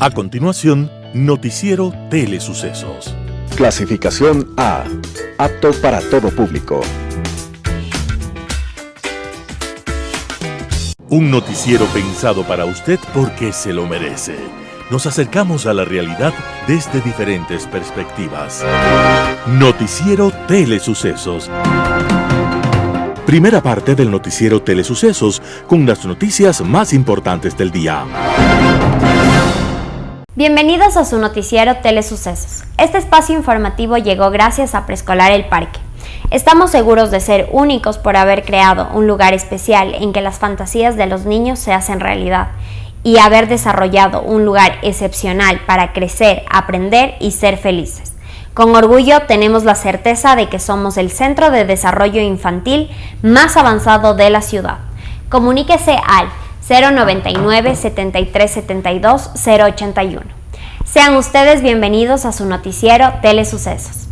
A continuación, Noticiero Telesucesos. Clasificación A. Apto para todo público. Un noticiero pensado para usted porque se lo merece. Nos acercamos a la realidad desde diferentes perspectivas. Noticiero Telesucesos. Primera parte del Noticiero Telesucesos, con las noticias más importantes del día. Bienvenidos a su Noticiero Telesucesos. Este espacio informativo llegó gracias a Preescolar El Parque. Estamos seguros de ser únicos por haber creado un lugar especial en que las fantasías de los niños se hacen realidad y haber desarrollado un lugar excepcional para crecer, aprender y ser felices. Con orgullo tenemos la certeza de que somos el centro de desarrollo infantil más avanzado de la ciudad. Comuníquese al 099 7372 081. Sean ustedes bienvenidos a su noticiero Telesucesos.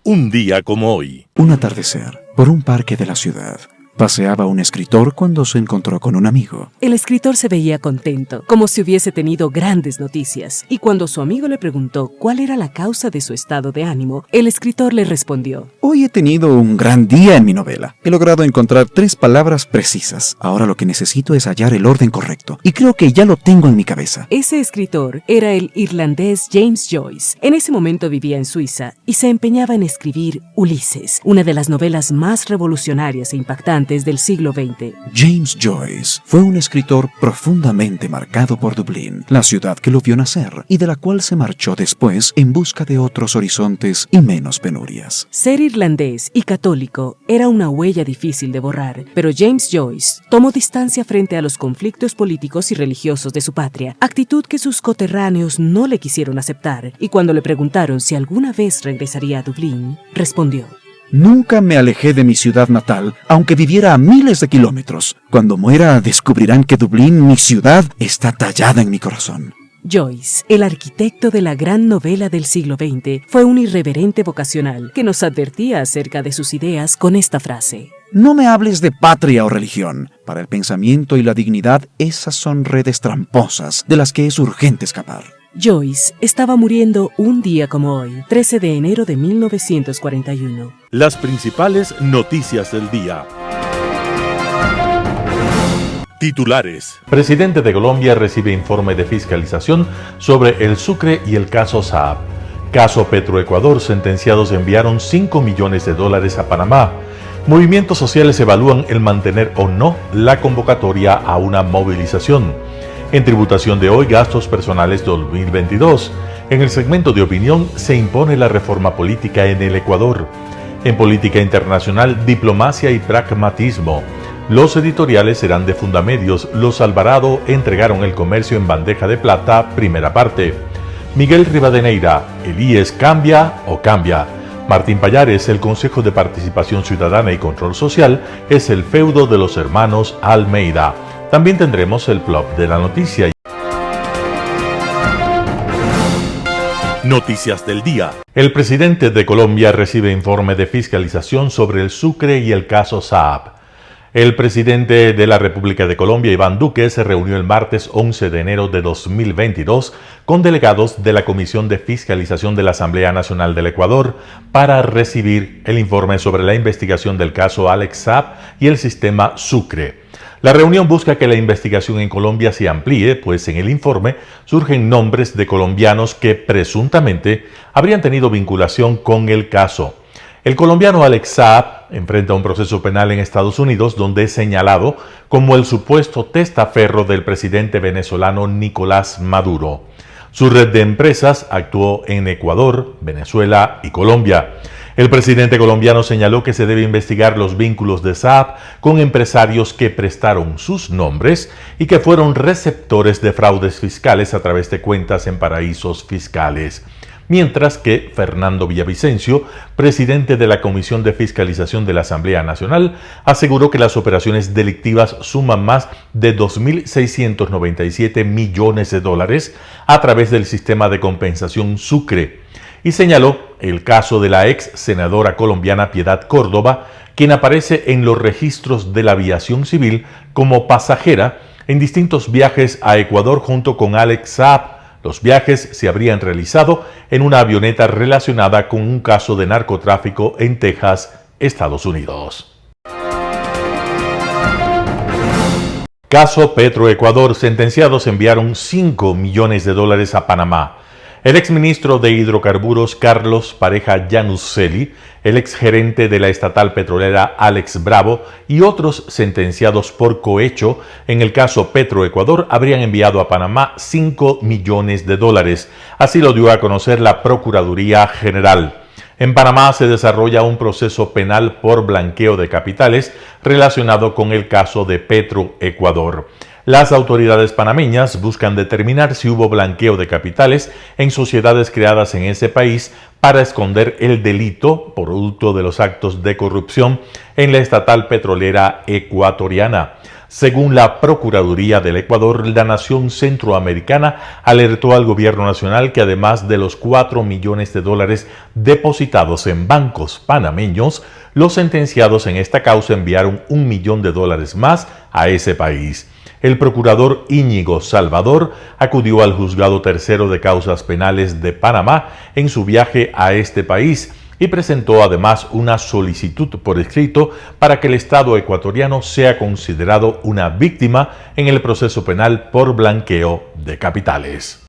Un día como hoy. Un atardecer, por un parque de la ciudad. Paseaba un escritor cuando se encontró con un amigo. El escritor se veía contento, como si hubiese tenido grandes noticias, y cuando su amigo le preguntó cuál era la causa de su estado de ánimo, el escritor le respondió: Hoy he tenido un gran día en mi novela. He logrado encontrar 3 palabras precisas. Ahora lo que necesito es hallar el orden correcto, y creo que ya lo tengo en mi cabeza. Ese escritor era el irlandés James Joyce. En ese momento vivía en Suiza y se empeñaba en escribir Ulises, una de las novelas más revolucionarias e impactantes del siglo XX. James Joyce fue un escritor profundamente marcado por Dublín, la ciudad que lo vio nacer y de la cual se marchó después en busca de otros horizontes y menos penurias. Ser irlandés y católico era una huella difícil de borrar, pero James Joyce tomó distancia frente a los conflictos políticos y religiosos de su patria, actitud que sus coterráneos no le quisieron aceptar, y cuando le preguntaron si alguna vez regresaría a Dublín, respondió: Nunca me alejé de mi ciudad natal, aunque viviera a miles de kilómetros. Cuando muera, descubrirán que Dublín, mi ciudad, está tallada en mi corazón. Joyce, el arquitecto de la gran novela del siglo XX, fue un irreverente vocacional que nos advertía acerca de sus ideas con esta frase: No me hables de patria o religión. Para el pensamiento y la dignidad, esas son redes tramposas de las que es urgente escapar. Joyce estaba muriendo un día como hoy, 13 de enero de 1941. Las principales noticias del día. Titulares. Presidente de Colombia recibe informe de fiscalización sobre el Sucre y el caso Saab. Caso Petroecuador, sentenciados enviaron $5 millones a Panamá. Movimientos sociales evalúan el mantener o no la convocatoria a una movilización. En tributación de hoy, gastos personales 2022. En el segmento de opinión, se impone la reforma política en el Ecuador. En política internacional, diplomacia y pragmatismo. Los editoriales serán de Fundamedios. Los Alvarado entregaron el comercio en bandeja de plata, primera parte. Miguel Rivadeneira, ¿el IES cambia o cambia? Martín Pallares, el Consejo de Participación Ciudadana y Control Social es el feudo de los hermanos Almeida. También tendremos el plop de la noticia. Noticias del día. El presidente de Colombia recibe informe de fiscalización sobre el Sucre y el caso Saab. El presidente de la República de Colombia, Iván Duque, se reunió el martes 11 de enero de 2022 con delegados de la Comisión de Fiscalización de la Asamblea Nacional del Ecuador para recibir el informe sobre la investigación del caso Alex Saab y el sistema Sucre. La reunión busca que la investigación en Colombia se amplíe, pues en el informe surgen nombres de colombianos que presuntamente habrían tenido vinculación con el caso. El colombiano Alex Saab enfrenta un proceso penal en Estados Unidos donde es señalado como el supuesto testaferro del presidente venezolano Nicolás Maduro. Su red de empresas actuó en Ecuador, Venezuela y Colombia. El presidente colombiano señaló que se debe investigar los vínculos de Saab con empresarios que prestaron sus nombres y que fueron receptores de fraudes fiscales a través de cuentas en paraísos fiscales. Mientras que Fernando Villavicencio, presidente de la Comisión de Fiscalización de la Asamblea Nacional, aseguró que las operaciones delictivas suman más de $2.697 millones a través del sistema de compensación Sucre, y señaló el caso de la ex senadora colombiana Piedad Córdoba, quien aparece en los registros de la aviación civil como pasajera en distintos viajes a Ecuador junto con Alex Saab. Los viajes se habrían realizado en una avioneta relacionada con un caso de narcotráfico en Texas, Estados Unidos. Caso Petroecuador. Sentenciados enviaron $5 millones a Panamá. El exministro de Hidrocarburos Carlos Pareja Yanuseli, el exgerente de la estatal petrolera Alex Bravo y otros sentenciados por cohecho en el caso Petroecuador habrían enviado a Panamá $5 millones. Así lo dio a conocer la Procuraduría General. En Panamá se desarrolla un proceso penal por blanqueo de capitales relacionado con el caso de Petroecuador. Las autoridades panameñas buscan determinar si hubo blanqueo de capitales en sociedades creadas en ese país para esconder el delito producto de los actos de corrupción en la estatal petrolera ecuatoriana. Según la Procuraduría del Ecuador, la nación centroamericana alertó al gobierno nacional que además de los $4 millones depositados en bancos panameños, los sentenciados en esta causa enviaron $1 millón más a ese país. El procurador Íñigo Salvador acudió al Juzgado Tercero de Causas Penales de Panamá en su viaje a este país y presentó además una solicitud por escrito para que el Estado ecuatoriano sea considerado una víctima en el proceso penal por blanqueo de capitales.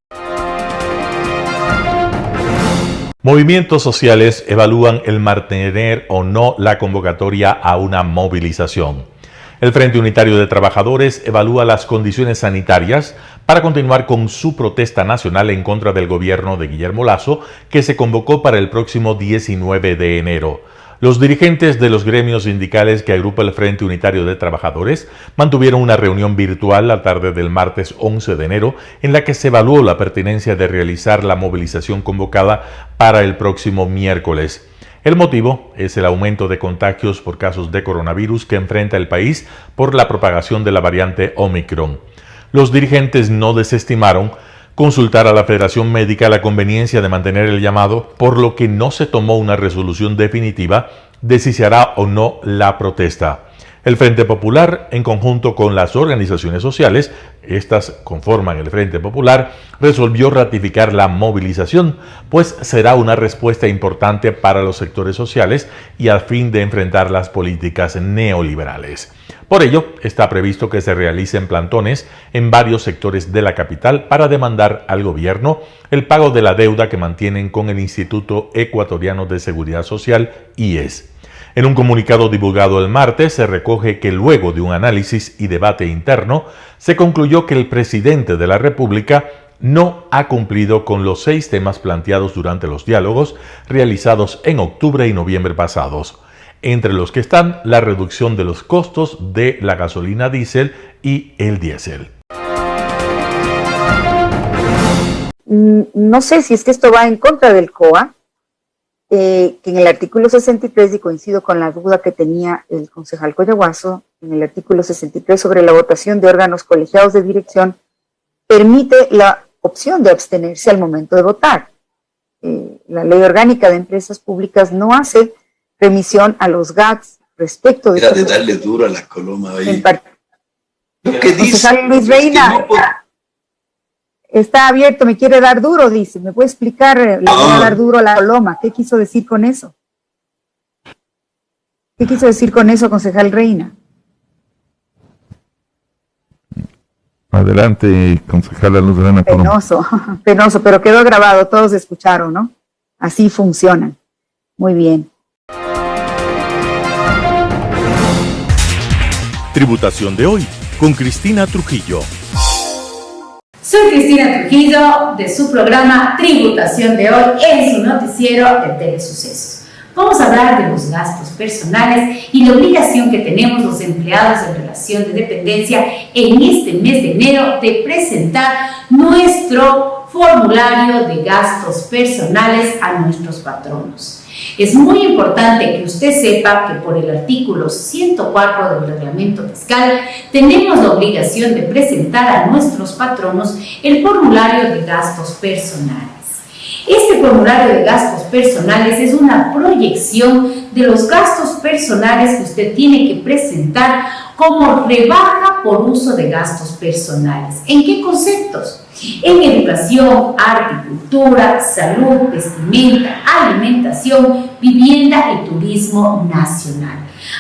Movimientos sociales evalúan el mantener o no la convocatoria a una movilización. El Frente Unitario de Trabajadores evalúa las condiciones sanitarias para continuar con su protesta nacional en contra del gobierno de Guillermo Lasso, que se convocó para el próximo 19 de enero. Los dirigentes de los gremios sindicales que agrupa el Frente Unitario de Trabajadores mantuvieron una reunión virtual la tarde del martes 11 de enero en la que se evaluó la pertinencia de realizar la movilización convocada para el próximo miércoles. El motivo es el aumento de contagios por casos de coronavirus que enfrenta el país por la propagación de la variante Omicron. Los dirigentes no desestimaron consultar a la Federación Médica la conveniencia de mantener el llamado, por lo que no se tomó una resolución definitiva de si se hará o no la protesta. El Frente Popular, en conjunto con las organizaciones sociales, estas conforman el Frente Popular, resolvió ratificar la movilización, pues será una respuesta importante para los sectores sociales y a fin de enfrentar las políticas neoliberales. Por ello, está previsto que se realicen plantones en varios sectores de la capital para demandar al gobierno el pago de la deuda que mantienen con el Instituto Ecuatoriano de Seguridad Social, IES. En un comunicado divulgado el martes se recoge que luego de un análisis y debate interno, se concluyó que el presidente de la República no ha cumplido con los 6 temas planteados durante los diálogos realizados en octubre y noviembre pasados, entre los que están la reducción de los costos de la gasolina diésel y el diésel. No sé si es que esto va en contra del COA, que en el artículo 63, y coincido con la duda que tenía el concejal Coyahuaso, en el artículo 63 sobre la votación de órganos colegiados de dirección, permite la opción de abstenerse al momento de votar. La Ley Orgánica de Empresas Públicas no hace remisión a los GATS respecto de... Era de darle duro a la coloma ahí. Lo que dice Luis Reina... Está abierto, me quiere dar duro, dice. ¿Me puede explicar? Le voy a dar duro a la coloma. ¿Qué quiso decir con eso? ¿Qué quiso decir con eso, concejal Reina? Adelante, concejala Luz Elena Coloma. Penoso, penoso, pero quedó grabado, todos escucharon, ¿no? Así funcionan. Muy bien. Tributación de hoy, con Cristina Trujillo. Soy Cristina Trujillo, de su programa Tributación de hoy, en su noticiero de Telesucesos. Vamos a hablar de los gastos personales y la obligación que tenemos los empleados en relación de dependencia en este mes de enero de presentar nuestro formulario de gastos personales a nuestros patronos. Es muy importante que usted sepa que por el artículo 104 del reglamento fiscal tenemos la obligación de presentar a nuestros patronos el formulario de gastos personales. Este formulario de gastos personales es una proyección de los gastos personales que usted tiene que presentar como rebaja por uso de gastos personales. ¿En qué conceptos? En educación, arte, cultura, salud, vestimenta, alimentación, vivienda y turismo nacional.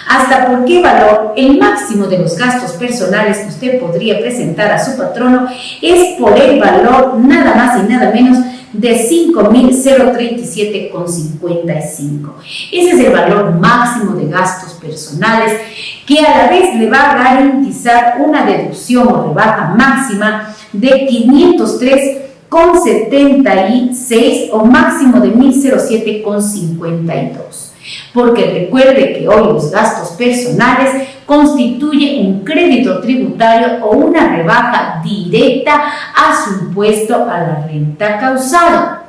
¿Hasta por qué valor? El máximo de los gastos personales que usted podría presentar a su patrono es por el valor nada más y nada menos de 5.037,55. Ese es el valor máximo de gastos personales que a la vez le va a garantizar una deducción o rebaja máxima de 503,76 o máximo de 1.007,52. Porque recuerde que hoy los gastos personales constituyen un crédito tributario o una rebaja directa a su impuesto a la renta causado.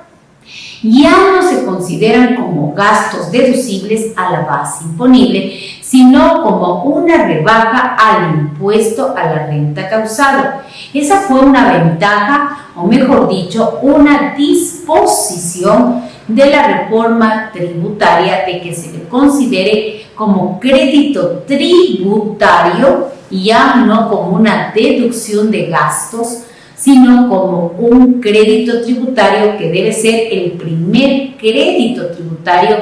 Ya no se consideran como gastos deducibles a la base imponible, sino como una rebaja al impuesto a la renta causado. Esa fue una ventaja, o mejor dicho, una disposición de la reforma tributaria de que se le considere como crédito tributario y ya no como una deducción de gastos, sino como un crédito tributario que debe ser el primer crédito tributario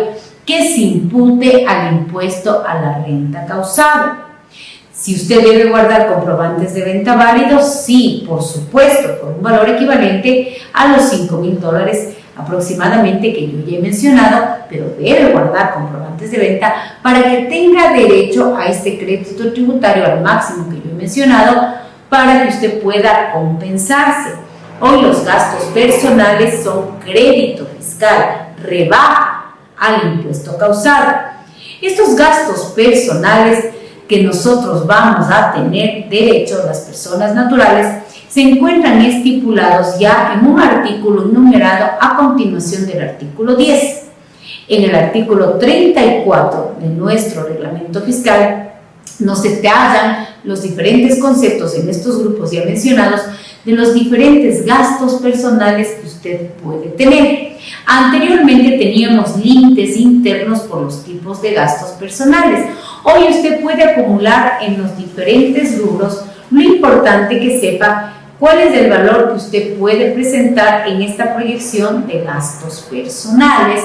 que se impute al impuesto a la renta causado. Si usted debe guardar comprobantes de venta válidos, sí, por supuesto, por un valor equivalente a los $5,000 aproximadamente que yo ya he mencionado, pero debe guardar comprobantes de venta para que tenga derecho a este crédito tributario al máximo que yo he mencionado, para que usted pueda compensarse. Hoy los gastos personales son crédito fiscal, rebaja al impuesto causado. Estos gastos personales que nosotros vamos a tener derecho, las personas naturales, se encuentran estipulados ya en un artículo numerado a continuación del artículo 10. En el artículo 34 de nuestro reglamento fiscal nos detallan los diferentes conceptos en estos grupos ya mencionados de los diferentes gastos personales que usted puede tener. Anteriormente teníamos límites internos por los tipos de gastos personales. Hoy usted puede acumular en los diferentes rubros. Lo importante que sepa cuál es el valor que usted puede presentar en esta proyección de gastos personales,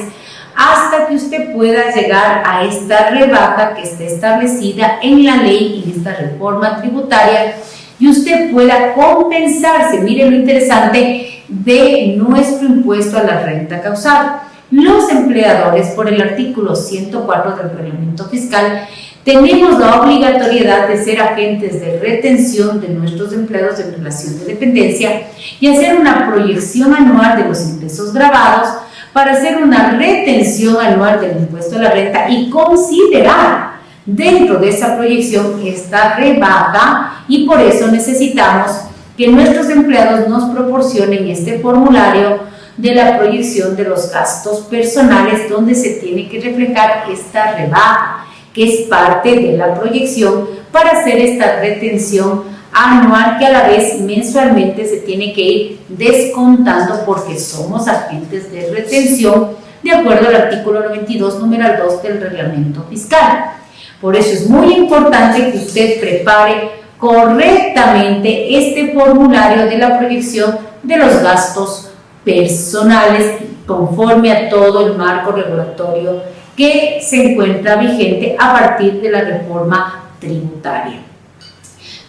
hasta que usted pueda llegar a esta rebaja que está establecida en la ley, en esta reforma tributaria, y usted pueda compensarse. Miren lo interesante de nuestro impuesto a la renta causada. Los empleadores, por el artículo 104 del reglamento fiscal, tenemos la obligatoriedad de ser agentes de retención de nuestros empleados en relación de dependencia y hacer una proyección anual de los ingresos grabados para hacer una retención anual del impuesto a la renta y considerar dentro de esa proyección esta rebaja, y por eso necesitamos que nuestros empleados nos proporcionen este formulario de la proyección de los gastos personales donde se tiene que reflejar esta rebaja, que es parte de la proyección para hacer esta retención anual que a la vez mensualmente se tiene que ir descontando porque somos agentes de retención de acuerdo al artículo 92, numeral 2 del reglamento fiscal. Por eso es muy importante que usted prepare correctamente este formulario de la proyección de los gastos personales conforme a todo el marco regulatorio que se encuentra vigente a partir de la reforma tributaria.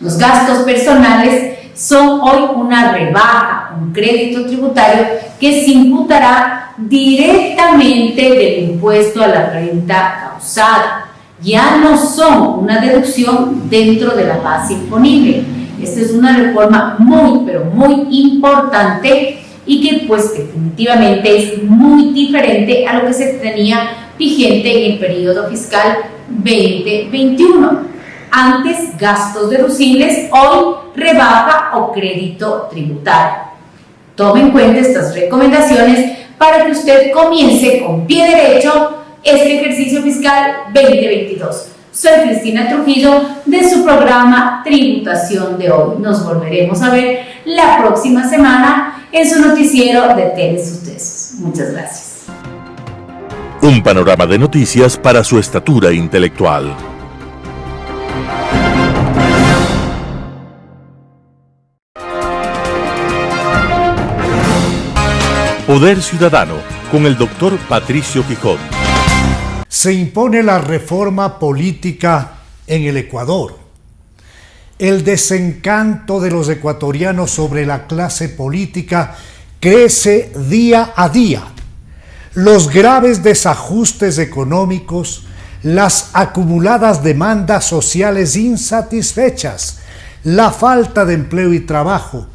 Los gastos personales son hoy una rebaja, un crédito tributario que se imputará directamente del impuesto a la renta causada. Ya no son una deducción dentro de la base imponible. Esta es una reforma muy, pero muy importante y que pues definitivamente es muy diferente a lo que se tenía vigente en el periodo fiscal 2021. Antes gastos deducibles, hoy rebaja o crédito tributario. Tome en cuenta estas recomendaciones para que usted comience con pie derecho este ejercicio fiscal 2022. Soy Cristina Trujillo de su programa Tributación de Hoy. Nos volveremos a ver la próxima semana en su noticiero de Telesucesos. Muchas gracias. Un panorama de noticias para su estatura intelectual. Poder Ciudadano con el doctor Patricio Quijón. Se impone la reforma política en el Ecuador. El desencanto de los ecuatorianos sobre la clase política crece día a día. Los graves desajustes económicos, las acumuladas demandas sociales insatisfechas, la falta de empleo y trabajo,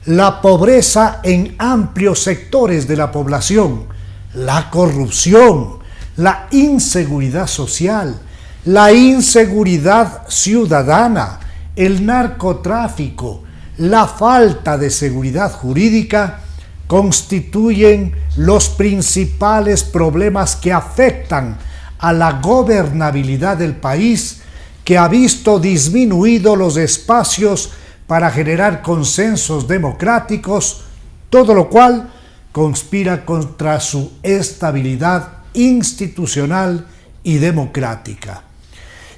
la pobreza en amplios sectores de la población, la corrupción, la inseguridad social, la inseguridad ciudadana, el narcotráfico, la falta de seguridad jurídica constituyen los principales problemas que afectan a la gobernabilidad del país, que ha visto disminuidos los espacios para generar consensos democráticos, todo lo cual conspira contra su estabilidad institucional y democrática.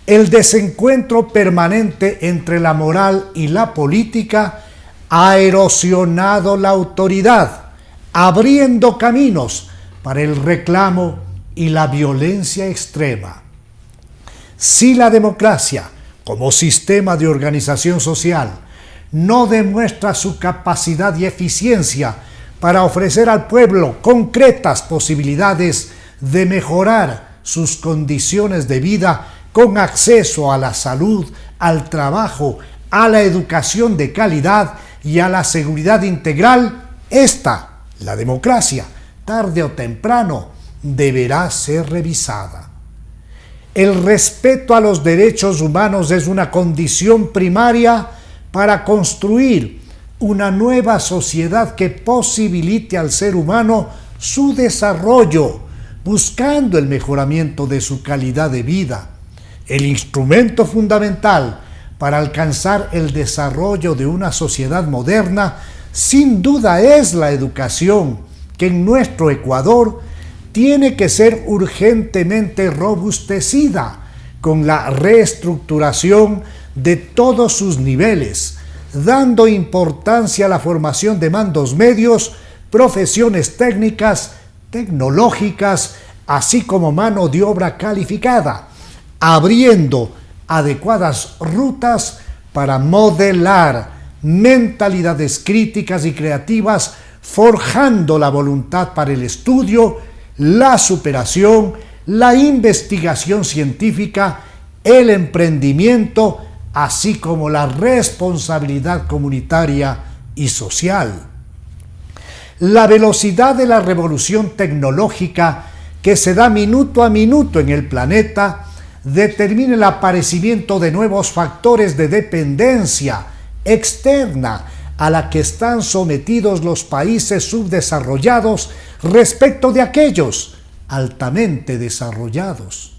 El desencuentro permanente entre la moral y la política ha erosionado la autoridad, abriendo caminos para el reclamo y la violencia extrema. Si la democracia, como sistema de organización social, no demuestra su capacidad y eficiencia para ofrecer al pueblo concretas posibilidades de mejorar sus condiciones de vida con acceso a la salud, al trabajo, a la educación de calidad y a la seguridad integral, la democracia, tarde o temprano, deberá ser revisada. El respeto a los derechos humanos es una condición primaria para construir una nueva sociedad que posibilite al ser humano su desarrollo, buscando el mejoramiento de su calidad de vida. El instrumento fundamental para alcanzar el desarrollo de una sociedad moderna, sin duda, es la educación, que en nuestro Ecuador tiene que ser urgentemente robustecida con la reestructuración de todos sus niveles, dando importancia a la formación de mandos medios, profesiones técnicas, tecnológicas, así como mano de obra calificada, abriendo adecuadas rutas para modelar mentalidades críticas y creativas, forjando la voluntad para el estudio, la superación, la investigación científica, el emprendimiento, así como la responsabilidad comunitaria y social. La velocidad de la revolución tecnológica que se da minuto a minuto en el planeta determina el aparecimiento de nuevos factores de dependencia externa a la que están sometidos los países subdesarrollados respecto de aquellos altamente desarrollados.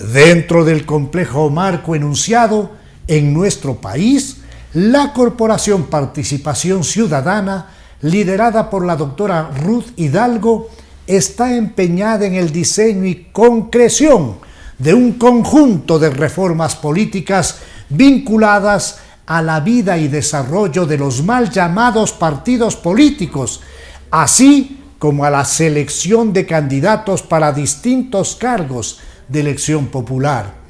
Dentro del complejo marco enunciado, en nuestro país, la Corporación Participación Ciudadana, liderada por la doctora Ruth Hidalgo, está empeñada en el diseño y concreción de un conjunto de reformas políticas vinculadas a la vida y desarrollo de los mal llamados partidos políticos, así como a la selección de candidatos para distintos cargos de elección popular.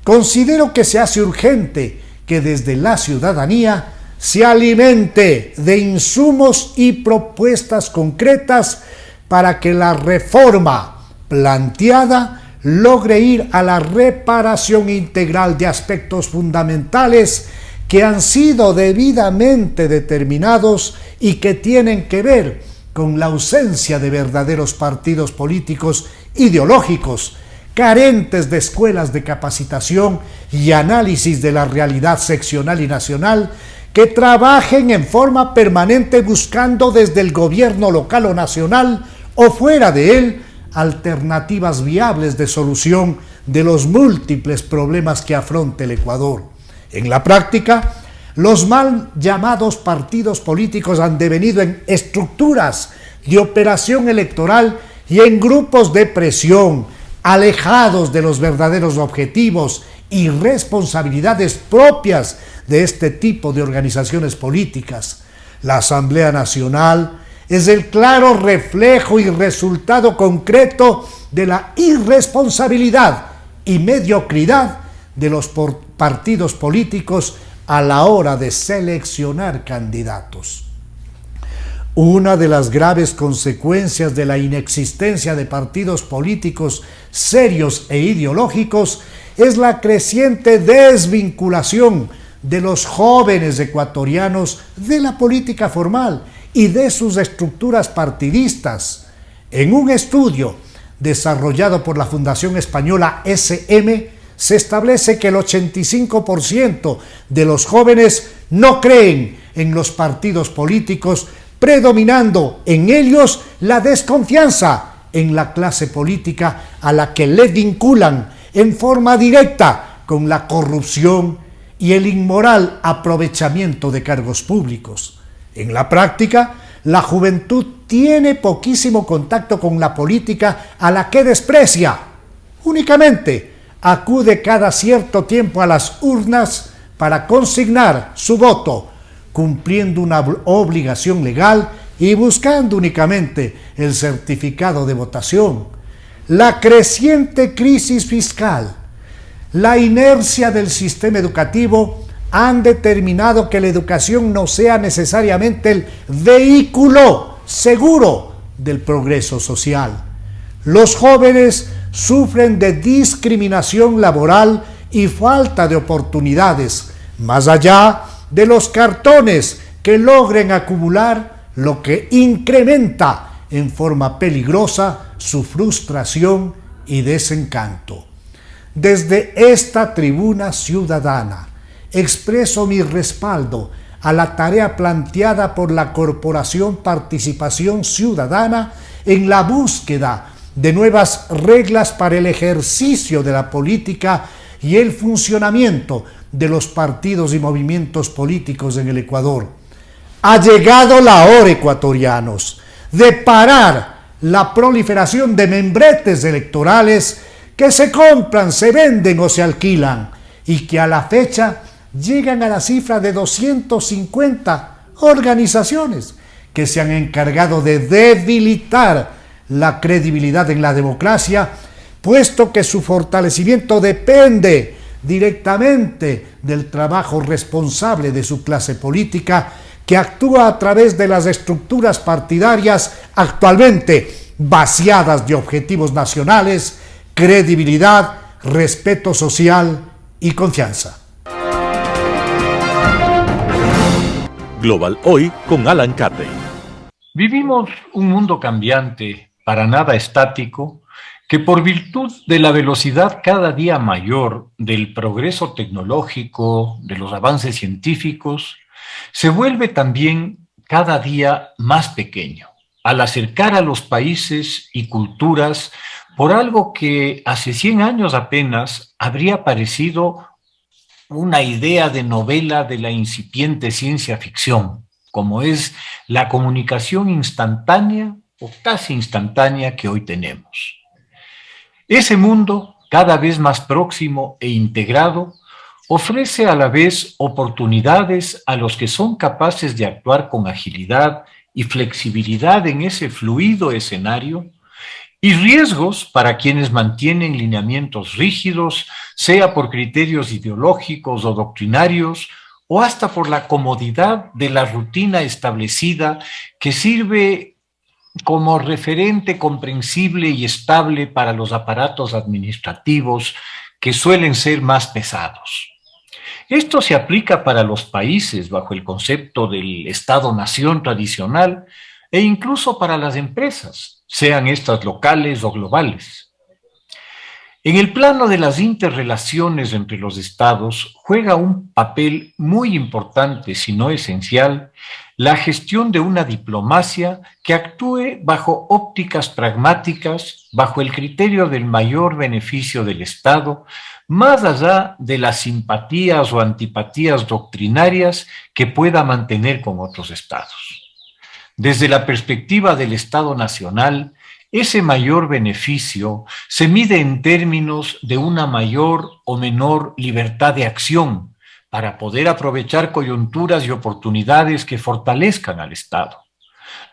Considero que se hace urgente que desde la ciudadanía se alimente de insumos y propuestas concretas para que la reforma planteada logre ir a la reparación integral de aspectos fundamentales que han sido debidamente determinados y que tienen que ver con la ausencia de verdaderos partidos políticos ideológicos, carentes de escuelas de capacitación y análisis de la realidad seccional y nacional, que trabajen en forma permanente buscando desde el gobierno local o nacional o fuera de él alternativas viables de solución de los múltiples problemas que afronta el Ecuador. En la práctica, los mal llamados partidos políticos han devenido en estructuras de operación electoral y en grupos de presión, alejados de los verdaderos objetivos y responsabilidades propias de este tipo de organizaciones políticas. La Asamblea Nacional, es el claro reflejo y resultado concreto de la irresponsabilidad y mediocridad de los partidos políticos a la hora de seleccionar candidatos. Una de las graves consecuencias de la inexistencia de partidos políticos serios e ideológicos es la creciente desvinculación de los jóvenes ecuatorianos de la política formal y de sus estructuras partidistas. En un estudio desarrollado por la Fundación Española SM, se establece que el 85% de los jóvenes no creen en los partidos políticos, predominando en ellos la desconfianza en la clase política a la que le vinculan en forma directa con la corrupción y el inmoral aprovechamiento de cargos públicos. En la práctica, la juventud tiene poquísimo contacto con la política a la que desprecia. Únicamente acude cada cierto tiempo a las urnas para consignar su voto, cumpliendo una obligación legal y buscando únicamente el certificado de votación. La creciente crisis fiscal, la inercia del sistema educativo han determinado que la educación no sea necesariamente el vehículo seguro del progreso social. Los jóvenes sufren de discriminación laboral y falta de oportunidades, más allá de los cartones que logren acumular, lo que incrementa en forma peligrosa su frustración y desencanto. Desde esta tribuna ciudadana expreso mi respaldo a la tarea planteada por la Corporación Participación Ciudadana en la búsqueda de nuevas reglas para el ejercicio de la política y el funcionamiento de los partidos y movimientos políticos en el Ecuador. Ha llegado la hora, ecuatorianos, de parar la proliferación de membretes electorales que se compran, se venden o se alquilan y que a la fecha llegan a la cifra de 250 organizaciones que se han encargado de debilitar la credibilidad en la democracia, puesto que su fortalecimiento depende directamente del trabajo responsable de su clase política, que actúa a través de las estructuras partidarias actualmente vaciadas de objetivos nacionales, credibilidad, respeto social y confianza. Global Hoy con Alan Carney. Vivimos un mundo cambiante, para nada estático, que por virtud de la velocidad cada día mayor del progreso tecnológico, de los avances científicos, se vuelve también cada día más pequeño, al acercar a los países y culturas por algo que hace 100 años apenas habría parecido una idea de novela de la incipiente ciencia ficción, como es la comunicación instantánea o casi instantánea que hoy tenemos. Ese mundo, cada vez más próximo e integrado, ofrece a la vez oportunidades a los que son capaces de actuar con agilidad y flexibilidad en ese fluido escenario, y riesgos para quienes mantienen lineamientos rígidos, sea por criterios ideológicos o doctrinarios, o hasta por la comodidad de la rutina establecida que sirve como referente comprensible y estable para los aparatos administrativos que suelen ser más pesados. Esto se aplica para los países bajo el concepto del Estado-nación tradicional e incluso para las empresas, sean estas locales o globales. En el plano de las interrelaciones entre los estados, juega un papel muy importante, si no esencial, la gestión de una diplomacia que actúe bajo ópticas pragmáticas, bajo el criterio del mayor beneficio del Estado, más allá de las simpatías o antipatías doctrinarias que pueda mantener con otros estados. Desde la perspectiva del Estado nacional, ese mayor beneficio se mide en términos de una mayor o menor libertad de acción para poder aprovechar coyunturas y oportunidades que fortalezcan al Estado.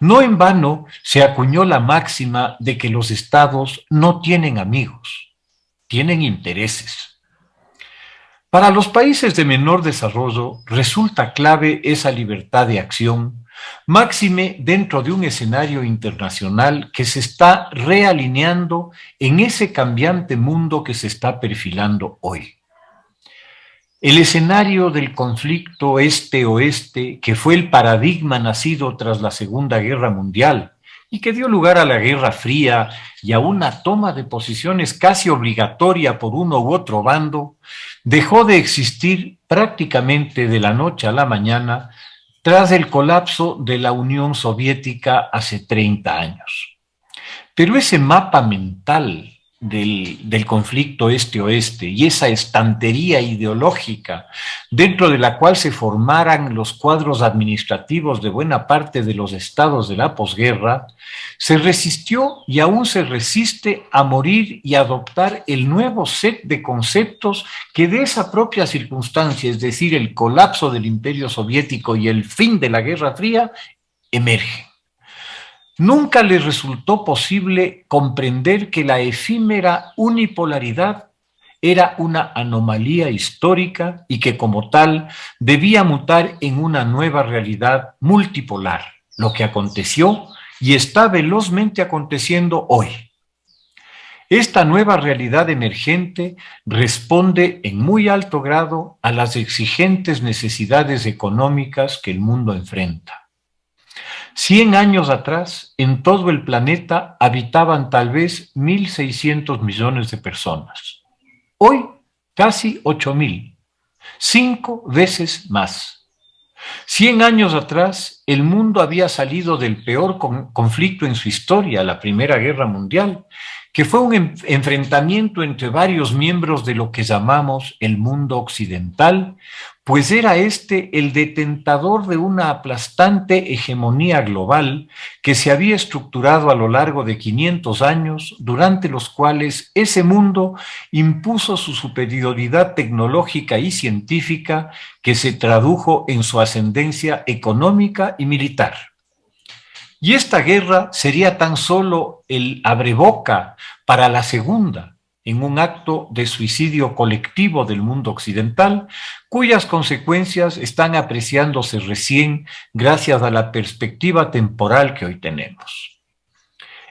No en vano se acuñó la máxima de que los estados no tienen amigos, tienen intereses. Para los países de menor desarrollo resulta clave esa libertad de acción, máxime dentro de un escenario internacional que se está realineando en ese cambiante mundo que se está perfilando hoy. El escenario del conflicto este-oeste, que fue el paradigma nacido tras la Segunda Guerra Mundial y que dio lugar a la Guerra Fría y a una toma de posiciones casi obligatoria por uno u otro bando, dejó de existir prácticamente de la noche a la mañana tras el colapso de la Unión Soviética hace 30 años. Pero ese mapa mental del conflicto este-oeste y esa estantería ideológica dentro de la cual se formaran los cuadros administrativos de buena parte de los estados de la posguerra, se resistió y aún se resiste a morir y adoptar el nuevo set de conceptos que de esa propia circunstancia, es decir, el colapso del Imperio Soviético y el fin de la Guerra Fría, emergen. Nunca les resultó posible comprender que la efímera unipolaridad era una anomalía histórica y que como tal debía mutar en una nueva realidad multipolar, lo que aconteció y está velozmente aconteciendo hoy. Esta nueva realidad emergente responde en muy alto grado a las exigentes necesidades económicas que el mundo enfrenta. 100 años atrás, en todo el planeta habitaban tal vez 1.600 millones de personas. Hoy, casi 8.000, 5 veces más. 100 años atrás, el mundo había salido del peor conflicto en su historia, la Primera Guerra Mundial, que fue un enfrentamiento entre varios miembros de lo que llamamos el mundo occidental, pues era este el detentador de una aplastante hegemonía global que se había estructurado a lo largo de 500 años, durante los cuales ese mundo impuso su superioridad tecnológica y científica que se tradujo en su ascendencia económica y militar. Y esta guerra sería tan solo el abreboca para la segunda, en un acto de suicidio colectivo del mundo occidental, cuyas consecuencias están apreciándose recién gracias a la perspectiva temporal que hoy tenemos.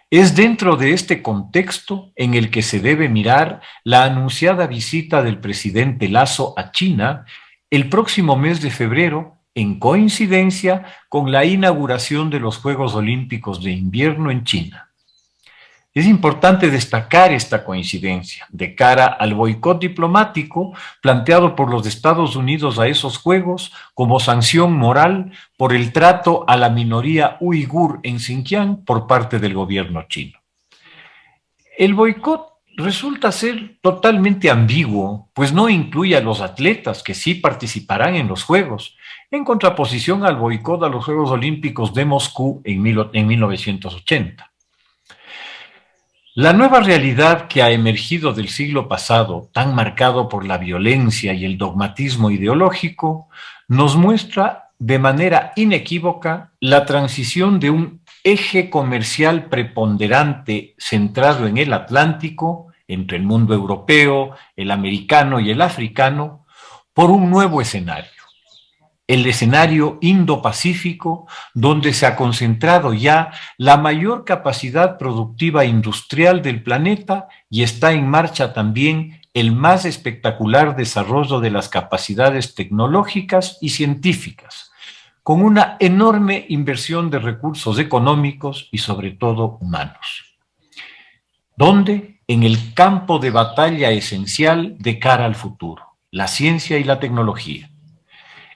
Es dentro de este contexto en el que se debe mirar la anunciada visita del presidente Lasso a China el próximo mes de febrero, en coincidencia con la inauguración de los Juegos Olímpicos de Invierno en China. Es importante destacar esta coincidencia de cara al boicot diplomático planteado por los Estados Unidos a esos Juegos como sanción moral por el trato a la minoría uigur en Xinjiang por parte del gobierno chino. El boicot resulta ser totalmente ambiguo, pues no incluye a los atletas que sí participarán en los Juegos, en contraposición al boicot a los Juegos Olímpicos de Moscú en 1980. La nueva realidad que ha emergido del siglo pasado, tan marcado por la violencia y el dogmatismo ideológico, nos muestra de manera inequívoca la transición de un eje comercial preponderante centrado en el Atlántico, entre el mundo europeo, el americano y el africano, por un nuevo escenario. El escenario Indo-Pacífico, donde se ha concentrado ya la mayor capacidad productiva industrial del planeta y está en marcha también el más espectacular desarrollo de las capacidades tecnológicas y científicas, con una enorme inversión de recursos económicos y sobre todo humanos. ¿Dónde? En el campo de batalla esencial de cara al futuro, la ciencia y la tecnología.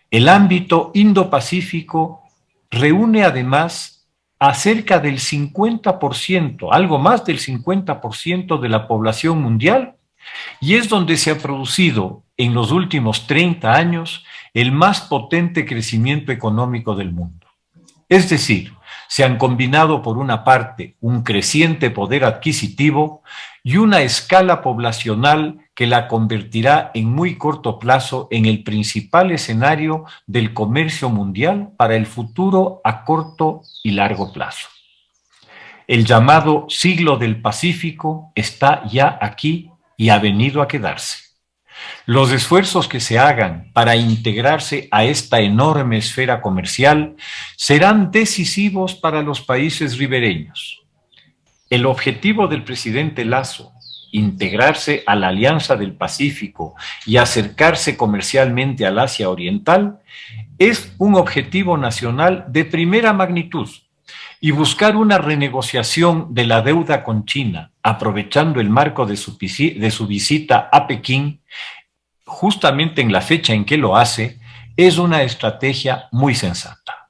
El ámbito Indo-Pacífico reúne además a cerca del 50%, algo más del 50% de la población mundial, y es donde se ha producido en los últimos 30 años el más potente crecimiento económico del mundo. Es decir, se han combinado por una parte un creciente poder adquisitivo y una escala poblacional que la convertirá en muy corto plazo en el principal escenario del comercio mundial para el futuro a corto y largo plazo. El llamado siglo del Pacífico está ya aquí y ha venido a quedarse. Los esfuerzos que se hagan para integrarse a esta enorme esfera comercial serán decisivos para los países ribereños. El objetivo del presidente Lasso, integrarse a la Alianza del Pacífico y acercarse comercialmente al Asia Oriental, es un objetivo nacional de primera magnitud, y buscar una renegociación de la deuda con China, aprovechando el marco de su visita a Pekín, justamente en la fecha en que lo hace, es una estrategia muy sensata.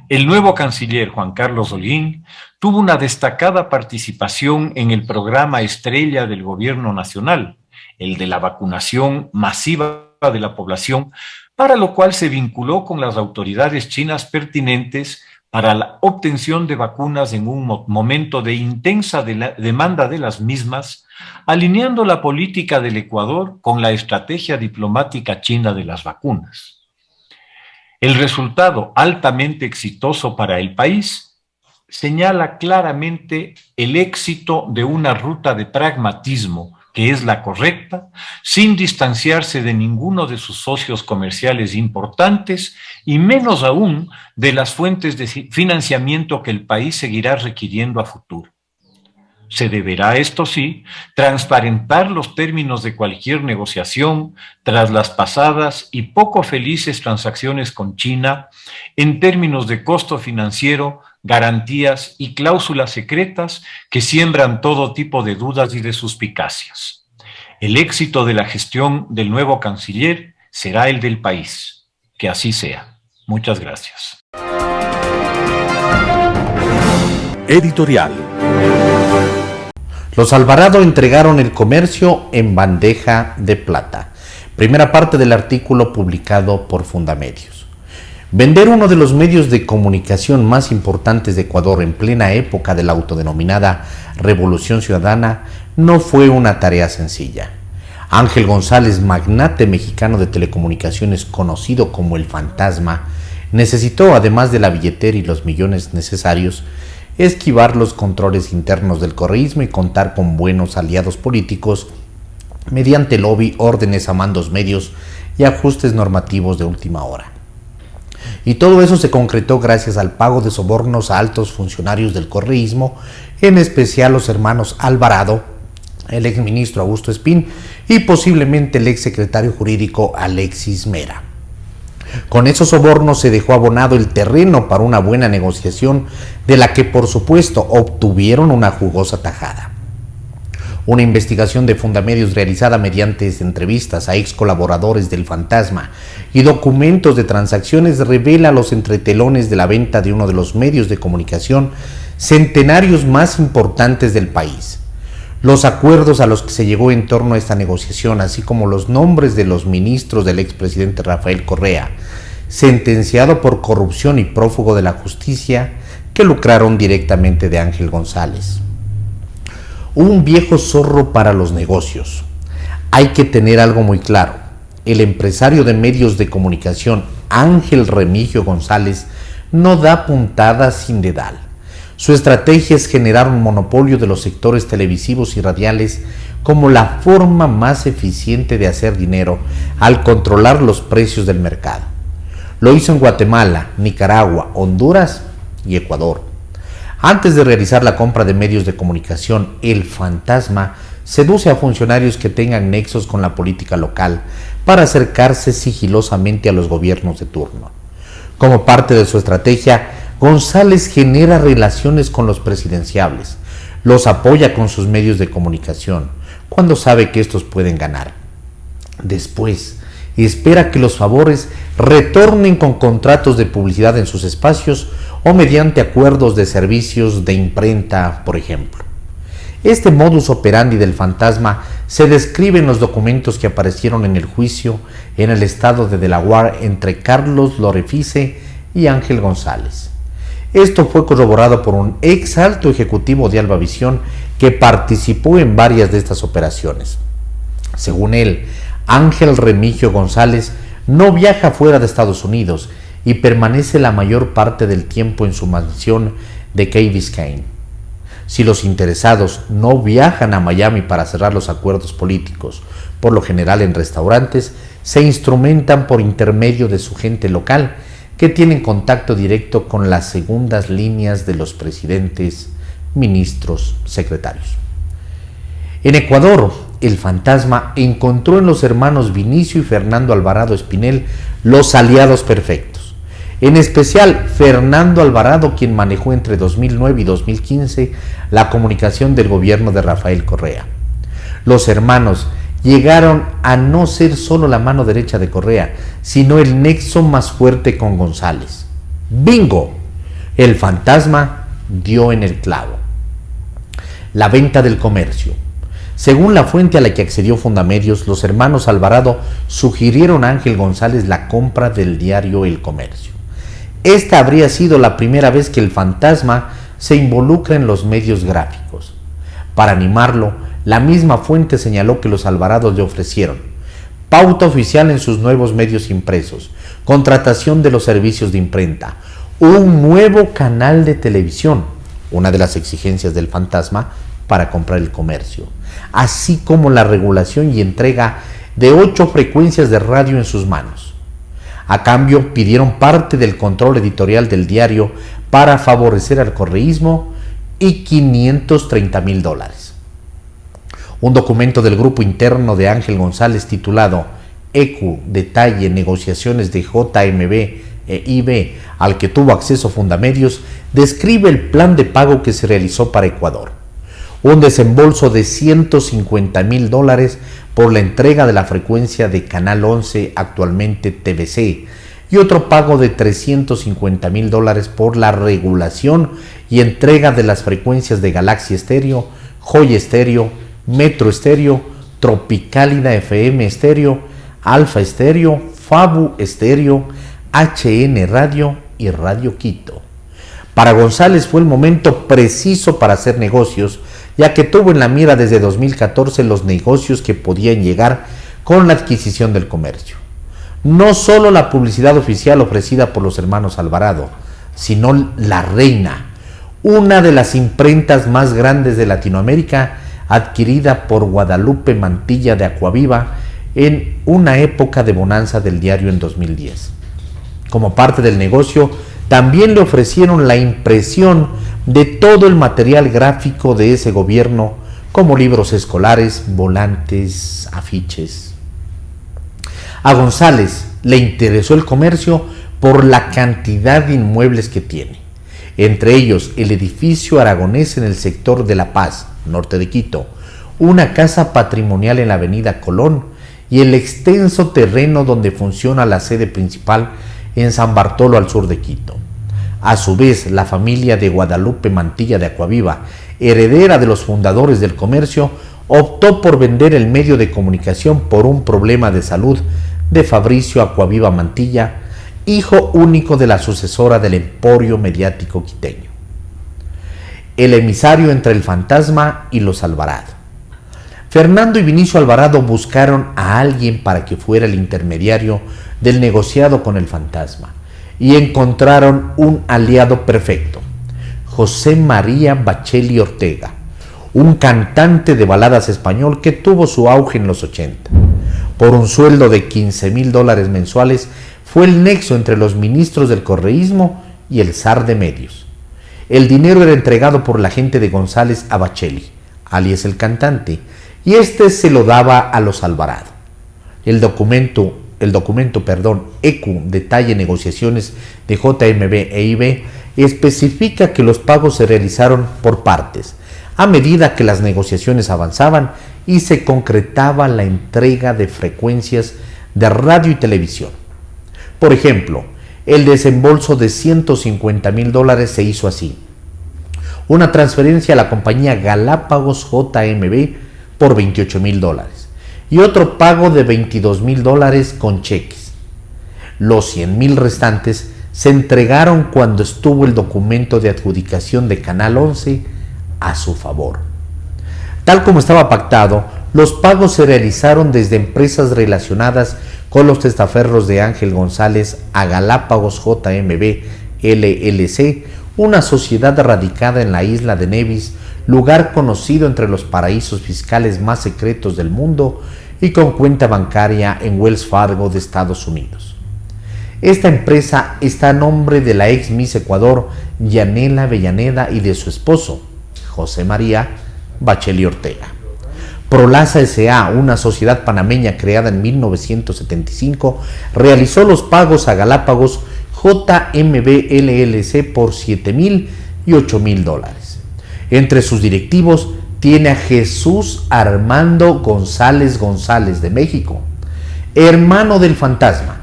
El nuevo canciller Juan Carlos Holguín tuvo una destacada participación en el programa estrella del gobierno nacional, el de la vacunación masiva de la población, para lo cual se vinculó con las autoridades chinas pertinentes para la obtención de vacunas en un momento de intensa demanda de las mismas, alineando la política del Ecuador con la estrategia diplomática china de las vacunas. El resultado altamente exitoso para el país señala claramente el éxito de una ruta de pragmatismo que es la correcta, sin distanciarse de ninguno de sus socios comerciales importantes y menos aún de las fuentes de financiamiento que el país seguirá requiriendo a futuro. Se deberá, esto sí, transparentar los términos de cualquier negociación tras las pasadas y poco felices transacciones con China en términos de costo financiero, garantías y cláusulas secretas que siembran todo tipo de dudas y de suspicacias. El éxito de la gestión del nuevo canciller será el del país. Que así sea. Muchas gracias. Editorial. Los Alvarado entregaron el comercio en bandeja de plata. Primera parte del artículo publicado por Fundamedios. Vender uno de los medios de comunicación más importantes de Ecuador en plena época de la autodenominada Revolución Ciudadana no fue una tarea sencilla. Ángel González, magnate mexicano de telecomunicaciones conocido como el Fantasma, necesitó, además de la billetera y los millones necesarios, esquivar los controles internos del correísmo y contar con buenos aliados políticos mediante lobby, órdenes a mandos medios y ajustes normativos de última hora. Y todo eso se concretó gracias al pago de sobornos a altos funcionarios del correísmo, en especial los hermanos Alvarado, el exministro Augusto Espín y posiblemente el exsecretario jurídico Alexis Mera. Con esos sobornos se dejó abonado el terreno para una buena negociación, de la que por supuesto obtuvieron una jugosa tajada. Una investigación de Fundamedios realizada mediante entrevistas a ex colaboradores del Fantasma y documentos de transacciones revela los entretelones de la venta de uno de los medios de comunicación centenarios más importantes del país. Los acuerdos a los que se llegó en torno a esta negociación, así como los nombres de los ministros del expresidente Rafael Correa, sentenciado por corrupción y prófugo de la justicia, que lucraron directamente de Ángel González. Un viejo zorro para los negocios. Hay que tener algo muy claro. El empresario de medios de comunicación, Ángel Remigio González, no da puntadas sin dedal. Su estrategia es generar un monopolio de los sectores televisivos y radiales como la forma más eficiente de hacer dinero al controlar los precios del mercado. Lo hizo en Guatemala, Nicaragua, Honduras y Ecuador. Antes de realizar la compra de medios de comunicación, el Fantasma seduce a funcionarios que tengan nexos con la política local para acercarse sigilosamente a los gobiernos de turno. Como parte de su estrategia, González genera relaciones con los presidenciables, los apoya con sus medios de comunicación, cuando sabe que estos pueden ganar. Después, espera que los favores retornen con contratos de publicidad en sus espacios o mediante acuerdos de servicios de imprenta, por ejemplo. Este modus operandi del Fantasma se describe en los documentos que aparecieron en el juicio en el estado de Delaware entre Carlos Lorefice y Ángel González. Esto fue corroborado por un ex alto ejecutivo de Albavisión que participó en varias de estas operaciones. Según él, Ángel Remigio González no viaja fuera de Estados Unidos y permanece la mayor parte del tiempo en su mansión de Key Biscayne. Si los interesados no viajan a Miami para cerrar los acuerdos políticos, por lo general en restaurantes, se instrumentan por intermedio de su gente local, que tienen contacto directo con las segundas líneas de los presidentes, ministros, secretarios. En Ecuador, el fantasma encontró en los hermanos Vinicio y Fernando Alvarado Espinel los aliados perfectos. En especial, Fernando Alvarado, quien manejó entre 2009 y 2015 la comunicación del gobierno de Rafael Correa. Los hermanos llegaron a no ser solo la mano derecha de Correa, sino el nexo más fuerte con González. ¡Bingo! El fantasma dio en el clavo. La venta del comercio. Según la fuente a la que accedió Fundamedios, los hermanos Alvarado sugirieron a Ángel González la compra del diario El Comercio. Esta habría sido la primera vez que el fantasma se involucra en los medios gráficos. Para animarlo, la misma fuente señaló que los Alvarados le ofrecieron pauta oficial en sus nuevos medios impresos, contratación de los servicios de imprenta, un nuevo canal de televisión, una de las exigencias del fantasma para comprar El Comercio, así como la regulación y entrega de 8 frecuencias de radio en sus manos. A cambio, pidieron parte del control editorial del diario para favorecer al correísmo y $530,000. Un documento del grupo interno de Ángel González titulado ECU, detalle, negociaciones de JMB e IB, al que tuvo acceso Fundamedios, describe el plan de pago que se realizó para Ecuador. Un desembolso de $150,000 por la entrega de la frecuencia de Canal 11, actualmente TVC, y otro pago de $350,000 por la regulación y entrega de las frecuencias de Galaxy Estéreo, Joy Estéreo, Metro Estéreo, Tropicálida FM Estéreo, Alfa Estéreo, Fabu Estéreo, HN Radio y Radio Quito. Para González fue el momento preciso para hacer negocios, ya que tuvo en la mira desde 2014 los negocios que podían llegar con la adquisición del comercio. No solo la publicidad oficial ofrecida por los hermanos Alvarado, sino La Reina, una de las imprentas más grandes de Latinoamérica, adquirida por Guadalupe Mantilla de Acuaviva en una época de bonanza del diario en 2010. Como parte del negocio, también le ofrecieron la impresión de todo el material gráfico de ese gobierno, como libros escolares, volantes, afiches. A González le interesó el comercio por la cantidad de inmuebles que tiene, entre ellos el edificio aragonés en el sector de La Paz, norte de Quito, una casa patrimonial en la avenida Colón y el extenso terreno donde funciona la sede principal en San Bartolo, al sur de Quito. A su vez, la familia de Guadalupe Mantilla de Acuaviva, heredera de los fundadores del comercio, optó por vender el medio de comunicación por un problema de salud de Fabricio Acuaviva Mantilla, hijo único de la sucesora del emporio mediático quiteño. El emisario entre el fantasma y los Alvarado. Fernando y Vinicio Alvarado buscaron a alguien para que fuera el intermediario del negociado con el fantasma y encontraron un aliado perfecto, José María Bacheli Ortega, un cantante de baladas español que tuvo su auge en los 80. Por un sueldo de $15,000 mensuales, fue el nexo entre los ministros del correísmo y el zar de medios. El dinero era entregado por la gente de González a Bacheli, alias el cantante, y este se lo daba a los Alvarado. El documento, ECU, detalle negociaciones de JMB e IB, especifica que los pagos se realizaron por partes, a medida que las negociaciones avanzaban y se concretaba la entrega de frecuencias de radio y televisión. Por ejemplo, el desembolso de $150,000 se hizo así: una transferencia a la compañía Galápagos JMB por $28,000 y otro pago de $22,000 con cheques. Los $100,000 restantes se entregaron cuando estuvo el documento de adjudicación de Canal 11 a su favor. Tal como estaba pactado, los pagos se realizaron desde empresas relacionadas con los testaferros de Ángel González a Galápagos JMB LLC, una sociedad radicada en la isla de Nevis, lugar conocido entre los paraísos fiscales más secretos del mundo y con cuenta bancaria en Wells Fargo de Estados Unidos. Esta empresa está a nombre de la ex Miss Ecuador, Yanela Avellaneda, y de su esposo, José María Bacheli Ortega. Prolaza S.A., una sociedad panameña creada en 1975, realizó los pagos a Galápagos JMB LLC por $7,000 y $8,000. Entre sus directivos tiene a Jesús Armando González González de México, hermano del fantasma,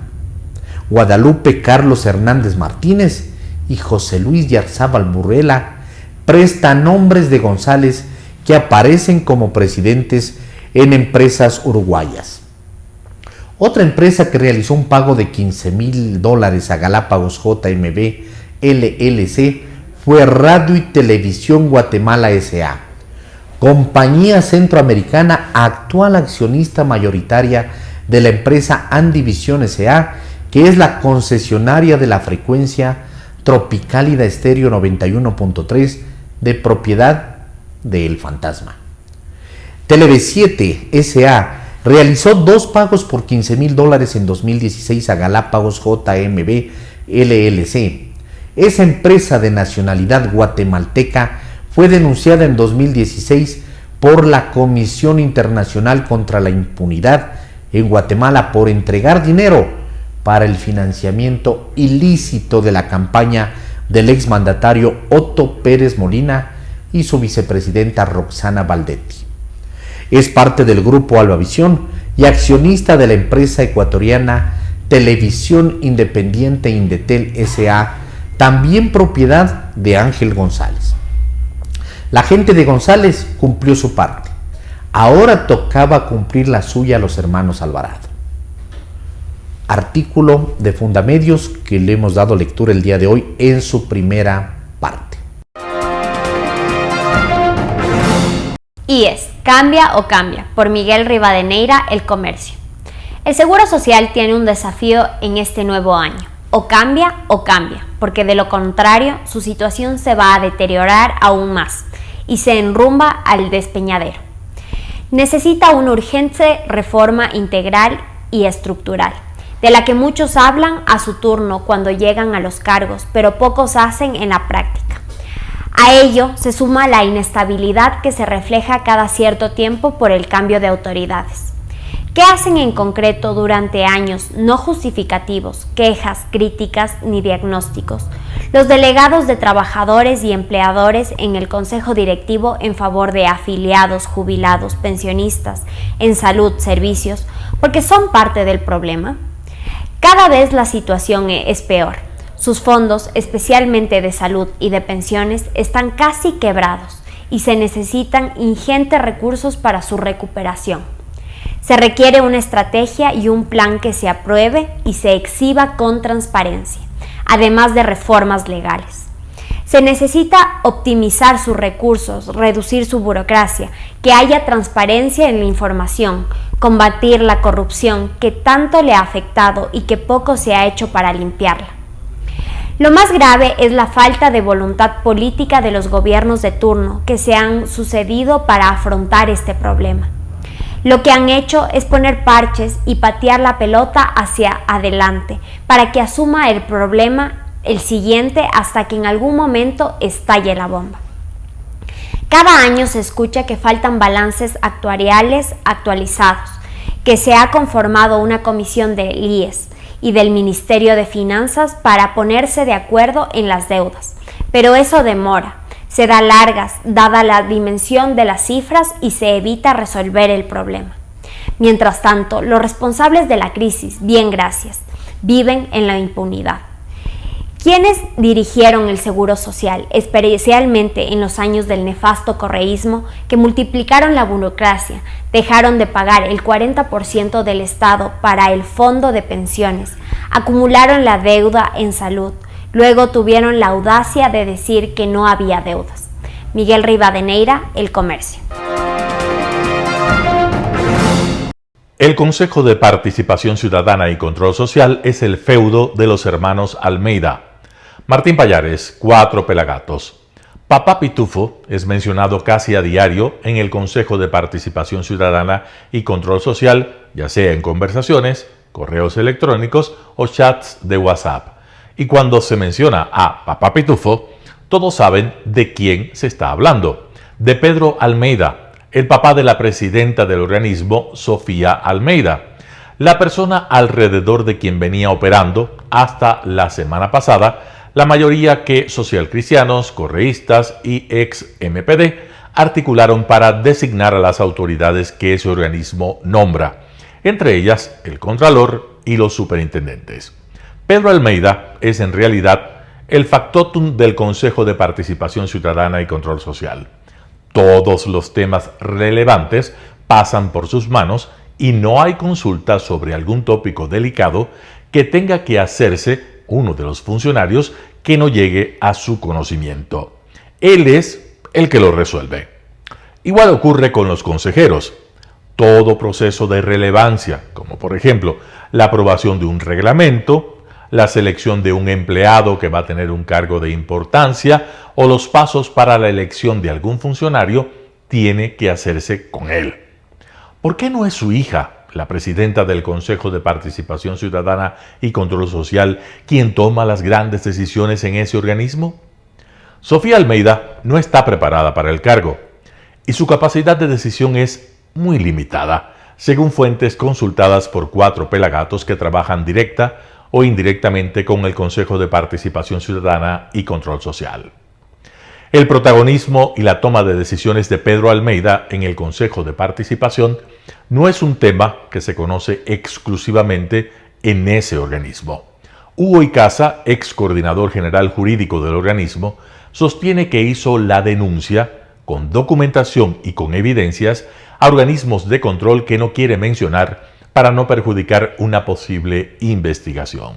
Guadalupe Carlos Hernández Martínez y José Luis Yarzábal Burrela, prestanombres de González que aparecen como presidentes en empresas uruguayas. Otra empresa que realizó un pago de $15,000 a Galápagos JMB LLC fue Radio y Televisión Guatemala S.A., compañía centroamericana, actual accionista mayoritaria de la empresa Andivisión S.A., que es la concesionaria de la frecuencia Tropicálida Estéreo 91.3 de propiedad de El Fantasma. Televe7 S.A. realizó 2 pagos por $15,000 en 2016 a Galápagos JMB LLC. Esa empresa de nacionalidad guatemalteca fue denunciada en 2016 por la Comisión Internacional contra la Impunidad en Guatemala por entregar dinero para el financiamiento ilícito de la campaña del exmandatario Otto Pérez Molina y su vicepresidenta Roxana Valdetti. Es parte del grupo Albavisión y accionista de la empresa ecuatoriana Televisión Independiente Indetel S.A., también propiedad de Ángel González. La gente de González cumplió su parte. Ahora tocaba cumplir la suya a los hermanos Alvarado. Artículo de Fundamedios que le hemos dado lectura el día de hoy en su primera parte. IES, Cambia o Cambia, por Miguel Rivadeneira, El Comercio. El Seguro Social tiene un desafío en este nuevo año. O cambia, porque de lo contrario su situación se va a deteriorar aún más y se enrumba al despeñadero. Necesita una urgente reforma integral y estructural, de la que muchos hablan a su turno cuando llegan a los cargos, pero pocos hacen en la práctica. A ello se suma la inestabilidad que se refleja cada cierto tiempo por el cambio de autoridades. ¿Qué hacen en concreto durante años no justificativos, quejas, críticas ni diagnósticos los delegados de trabajadores y empleadores en el Consejo Directivo en favor de afiliados, jubilados, pensionistas, en salud, servicios, porque son parte del problema? Cada vez la situación es peor. Sus fondos, especialmente de salud y de pensiones, están casi quebrados y se necesitan ingentes recursos para su recuperación. Se requiere una estrategia y un plan que se apruebe y se exhiba con transparencia, además de reformas legales. Se necesita optimizar sus recursos, reducir su burocracia, que haya transparencia en la información, combatir la corrupción que tanto le ha afectado y que poco se ha hecho para limpiarla. Lo más grave es la falta de voluntad política de los gobiernos de turno que se han sucedido para afrontar este problema. Lo que han hecho es poner parches y patear la pelota hacia adelante para que asuma el problema el siguiente hasta que en algún momento estalle la bomba. Cada año se escucha que faltan balances actuariales actualizados, que se ha conformado una comisión del IES y del Ministerio de Finanzas para ponerse de acuerdo en las deudas, pero eso demora. Se da largas, dada la dimensión de las cifras, y se evita resolver el problema. Mientras tanto, los responsables de la crisis, bien gracias, viven en la impunidad. ¿Quiénes dirigieron el Seguro Social, especialmente en los años del nefasto correísmo, que multiplicaron la burocracia, dejaron de pagar el 40% del Estado para el fondo de pensiones, acumularon la deuda en salud? Luego tuvieron la audacia de decir que no había deudas. Miguel Rivadeneira, El Comercio. El Consejo de Participación Ciudadana y Control Social es el feudo de los hermanos Almeida. Martín Pallares, 4 Pelagatos. Papá Pitufo es mencionado casi a diario en el Consejo de Participación Ciudadana y Control Social, ya sea en conversaciones, correos electrónicos o chats de WhatsApp. Y cuando se menciona a Papá Pitufo, todos saben de quién se está hablando. De Pedro Almeida, el papá de la presidenta del organismo, Sofía Almeida, la persona alrededor de quien venía operando hasta la semana pasada la mayoría que socialcristianos, correístas y ex-MPD articularon para designar a las autoridades que ese organismo nombra, entre ellas el Contralor y los superintendentes. Pedro Almeida es en realidad el factotum del Consejo de Participación Ciudadana y Control Social. Todos los temas relevantes pasan por sus manos y no hay consulta sobre algún tópico delicado que tenga que hacerse uno de los funcionarios que no llegue a su conocimiento. Él es el que lo resuelve. Igual ocurre con los consejeros. Todo proceso de relevancia, como por ejemplo la aprobación de un reglamento, la selección de un empleado que va a tener un cargo de importancia o los pasos para la elección de algún funcionario, tiene que hacerse con él. ¿Por qué no es su hija, la presidenta del Consejo de Participación Ciudadana y Control Social, quien toma las grandes decisiones en ese organismo? Sofía Almeida no está preparada para el cargo y su capacidad de decisión es muy limitada, según fuentes consultadas por 4 Pelagatos que trabajan directa o indirectamente con el Consejo de Participación Ciudadana y Control Social. El protagonismo y la toma de decisiones de Pedro Almeida en el Consejo de Participación no es un tema que se conoce exclusivamente en ese organismo. Hugo Icaza, ex coordinador general jurídico del organismo, sostiene que hizo la denuncia con documentación y con evidencias a organismos de control que no quiere mencionar para no perjudicar una posible investigación.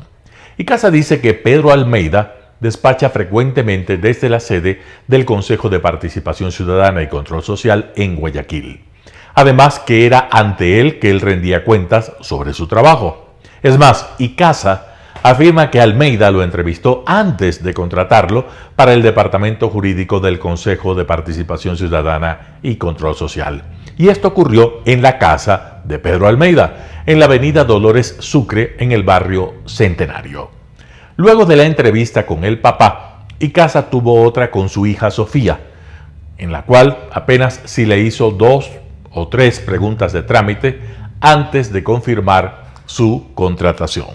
Icaza dice que Pedro Almeida despacha frecuentemente desde la sede del Consejo de Participación Ciudadana y Control Social en Guayaquil. Además que era ante él que él rendía cuentas sobre su trabajo. Es más, Icaza afirma que Almeida lo entrevistó antes de contratarlo para el Departamento Jurídico del Consejo de Participación Ciudadana y Control Social. Y esto ocurrió en la casa de Pedro Almeida, en la avenida Dolores Sucre, en el barrio Centenario. Luego de la entrevista con el papá, Icaza tuvo otra con su hija Sofía, en la cual apenas si le hizo 2 o 3 preguntas de trámite antes de confirmar su contratación.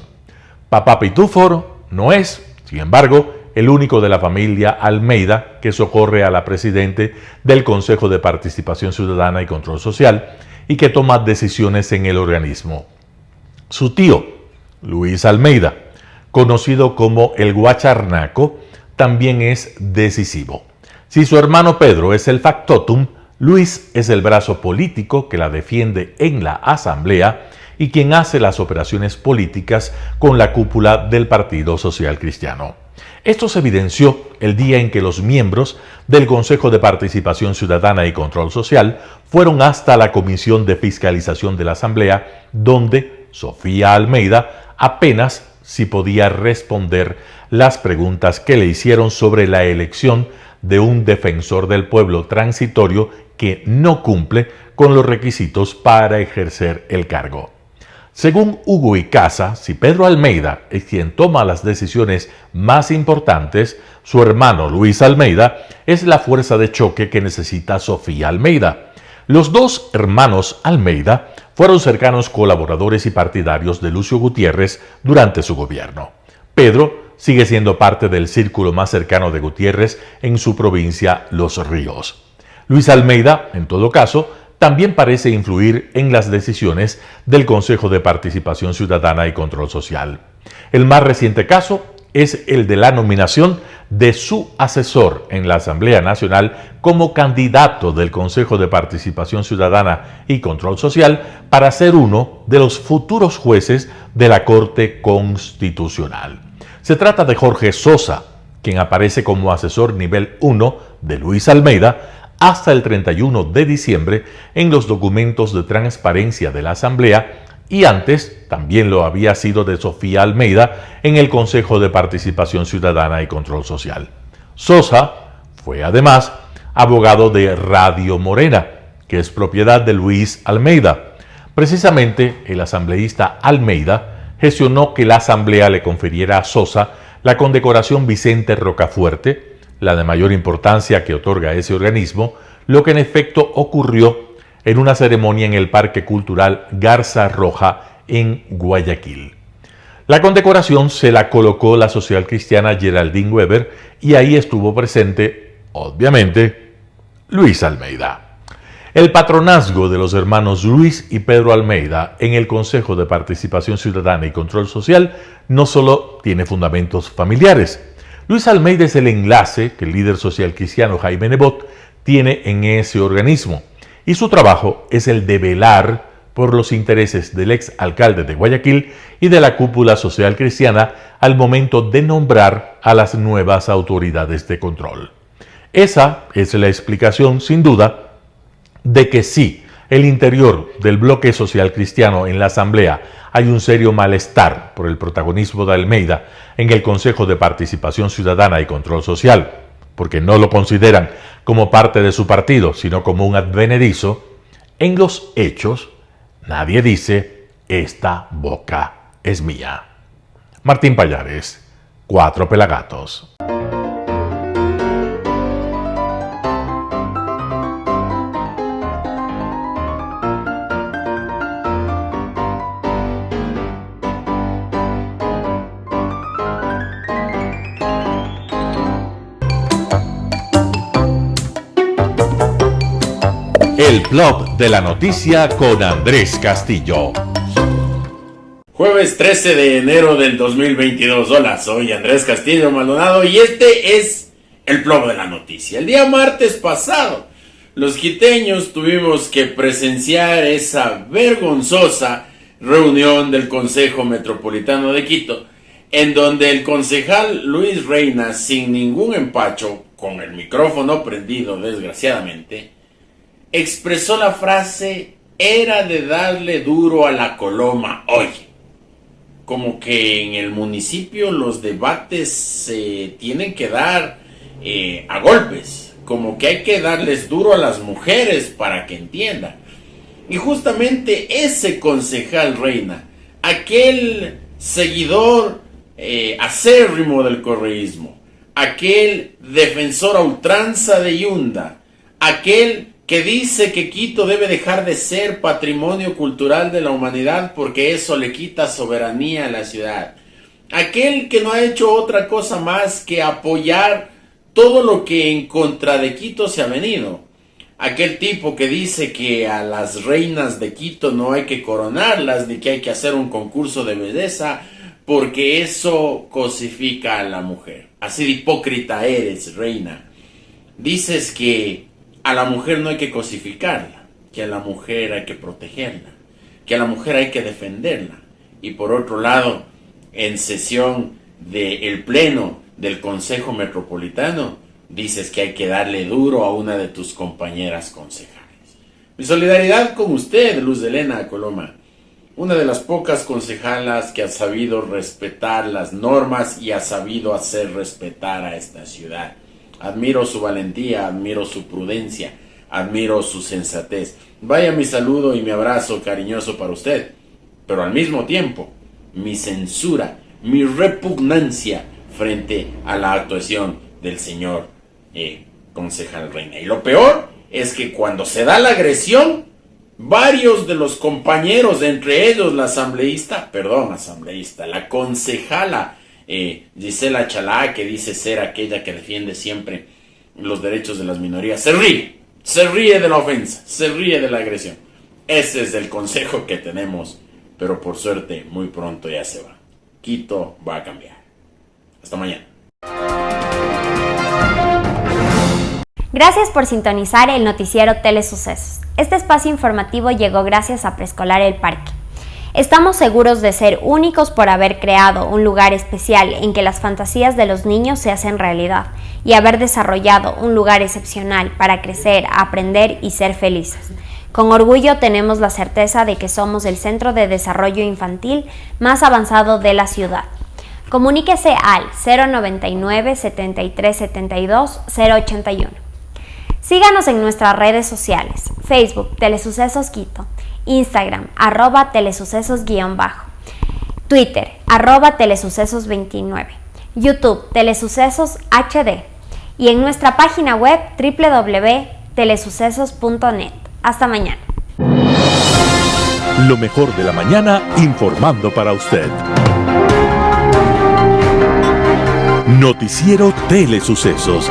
Papá Pitufo no es, sin embargo, el único de la familia Almeida que socorre a la presidente del Consejo de Participación Ciudadana y Control Social y que toma decisiones en el organismo. Su tío, Luis Almeida, conocido como el Guacharnaco, también es decisivo. Si su hermano Pedro es el factotum, Luis es el brazo político que la defiende en la Asamblea y quien hace las operaciones políticas con la cúpula del Partido Social Cristiano. Esto se evidenció el día en que los miembros del Consejo de Participación Ciudadana y Control Social fueron hasta la Comisión de Fiscalización de la Asamblea, donde Sofía Almeida apenas si podía responder las preguntas que le hicieron sobre la elección de un defensor del pueblo transitorio que no cumple con los requisitos para ejercer el cargo. Según Hugo Icaza, si Pedro Almeida es quien toma las decisiones más importantes, su hermano Luis Almeida es la fuerza de choque que necesita Sofía Almeida. Los 2 hermanos Almeida fueron cercanos colaboradores y partidarios de Lucio Gutiérrez durante su gobierno. Pedro sigue siendo parte del círculo más cercano de Gutiérrez en su provincia Los Ríos. Luis Almeida, en todo caso, también parece influir en las decisiones del Consejo de Participación Ciudadana y Control Social. El más reciente caso es el de la nominación de su asesor en la Asamblea Nacional como candidato del Consejo de Participación Ciudadana y Control Social para ser uno de los futuros jueces de la Corte Constitucional. Se trata de Jorge Sosa, quien aparece como asesor nivel 1 de Luis Almeida, hasta el 31 de diciembre en los documentos de transparencia de la Asamblea y antes también lo había sido de Sofía Almeida en el Consejo de Participación Ciudadana y Control Social. Sosa fue además abogado de Radio Morena, que es propiedad de Luis Almeida. Precisamente el asambleísta Almeida gestionó que la Asamblea le confiriera a Sosa la condecoración Vicente Rocafuerte, la de mayor importancia que otorga ese organismo, lo que en efecto ocurrió en una ceremonia en el Parque Cultural Garza Roja en Guayaquil. La condecoración se la colocó la social cristiana Geraldine Weber y ahí estuvo presente, obviamente, Luis Almeida. El patronazgo de los hermanos Luis y Pedro Almeida en el Consejo de Participación Ciudadana y Control Social no solo tiene fundamentos familiares. Luis Almeida es el enlace que el líder social cristiano Jaime Nebot tiene en ese organismo y su trabajo es el de velar por los intereses del ex alcalde de Guayaquil y de la cúpula social cristiana al momento de nombrar a las nuevas autoridades de control. Esa es la explicación, sin duda, de que sí, el interior del bloque social cristiano en la Asamblea hay un serio malestar por el protagonismo de Almeida en el Consejo de Participación Ciudadana y Control Social, porque no lo consideran como parte de su partido, sino como un advenedizo. En los hechos, nadie dice, esta boca es mía. Martín Pallares, 4 Pelagatos. El blog de la noticia con Andrés Castillo. Jueves 13 de enero del 2022. Hola, soy Andrés Castillo Maldonado y este es el blog de la noticia. El día martes pasado, los quiteños tuvimos que presenciar esa vergonzosa reunión del Consejo Metropolitano de Quito, en donde el concejal Luis Reina, sin ningún empacho, con el micrófono prendido desgraciadamente, expresó la frase, era de darle duro a la coloma hoy. Como que en el municipio los debates se tienen que dar a golpes, como que hay que darles duro a las mujeres para que entiendan. Y justamente ese concejal Reina, aquel seguidor acérrimo del correísmo, aquel defensor a ultranza de Yunda, aquel que dice que Quito debe dejar de ser patrimonio cultural de la humanidad porque eso le quita soberanía a la ciudad. Aquel que no ha hecho otra cosa más que apoyar todo lo que en contra de Quito se ha venido. Aquel tipo que dice que a las reinas de Quito no hay que coronarlas ni que hay que hacer un concurso de belleza porque eso cosifica a la mujer. Así de hipócrita eres, Reina. Dices que a la mujer no hay que cosificarla, que a la mujer hay que protegerla, que a la mujer hay que defenderla. Y por otro lado, en sesión del Pleno del Consejo Metropolitano, dices que hay que darle duro a una de tus compañeras concejales. Mi solidaridad con usted, Luz Helena Coloma, una de las pocas concejalas que ha sabido respetar las normas y ha sabido hacer respetar a esta ciudad. Admiro su valentía, admiro su prudencia, admiro su sensatez. Vaya mi saludo y mi abrazo cariñoso para usted, pero al mismo tiempo, mi censura, mi repugnancia frente a la actuación del señor concejal Reina. Y lo peor es que cuando se da la agresión, varios de los compañeros, entre ellos la la concejala Gisela Chalá, que dice ser aquella que defiende siempre los derechos de las minorías, se ríe de la ofensa, se ríe de la agresión. Ese es el consejo que tenemos, pero por suerte muy pronto ya se va. Quito va a cambiar. Hasta mañana. Gracias por sintonizar el noticiero Telesucesos. Este espacio informativo llegó gracias a Preescolar El Parque. Estamos seguros de ser únicos por haber creado un lugar especial en que las fantasías de los niños se hacen realidad y haber desarrollado un lugar excepcional para crecer, aprender y ser felices. Con orgullo tenemos la certeza de que somos el centro de desarrollo infantil más avanzado de la ciudad. Comuníquese al 099 73 72 081. Síganos en nuestras redes sociales: Facebook Telesucesos Quito, Instagram @telesucesos_, Twitter @telesucesos29, YouTube Telesucesos HD y en nuestra página web www.telesucesos.net. Hasta mañana. Lo mejor de la mañana informando para usted. Noticiero Telesucesos.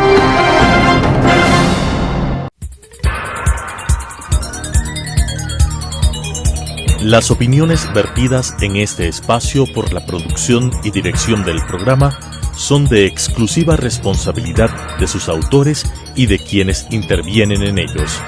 Las opiniones vertidas en este espacio por la producción y dirección del programa son de exclusiva responsabilidad de sus autores y de quienes intervienen en ellos.